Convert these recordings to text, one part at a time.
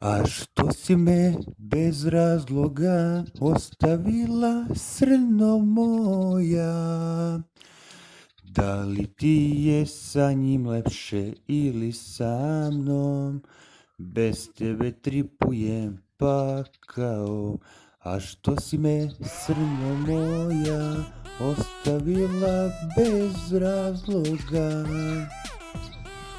A što si me bez razloga ostavila, srno moja? Da li ti je sa njim lepše ili sa mnom? Bez tebe tripujem pakao. A što si me, srno moja, ostavila bez razloga?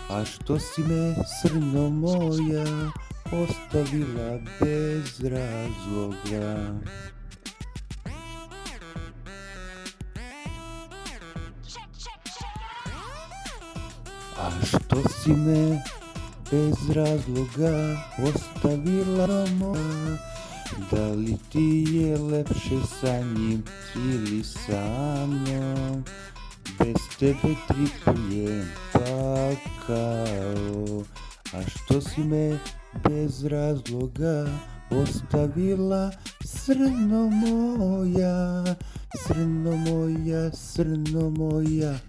A što si me, srno moja, ostavila bez razloga? A što si me bez razloga ostavila, moja? Da li ti je lepše sa njim ili sa mnom? Bez tebe tripujem pakao. A što si me bez razloga ostavila, srno moja, srno moja, srno moja?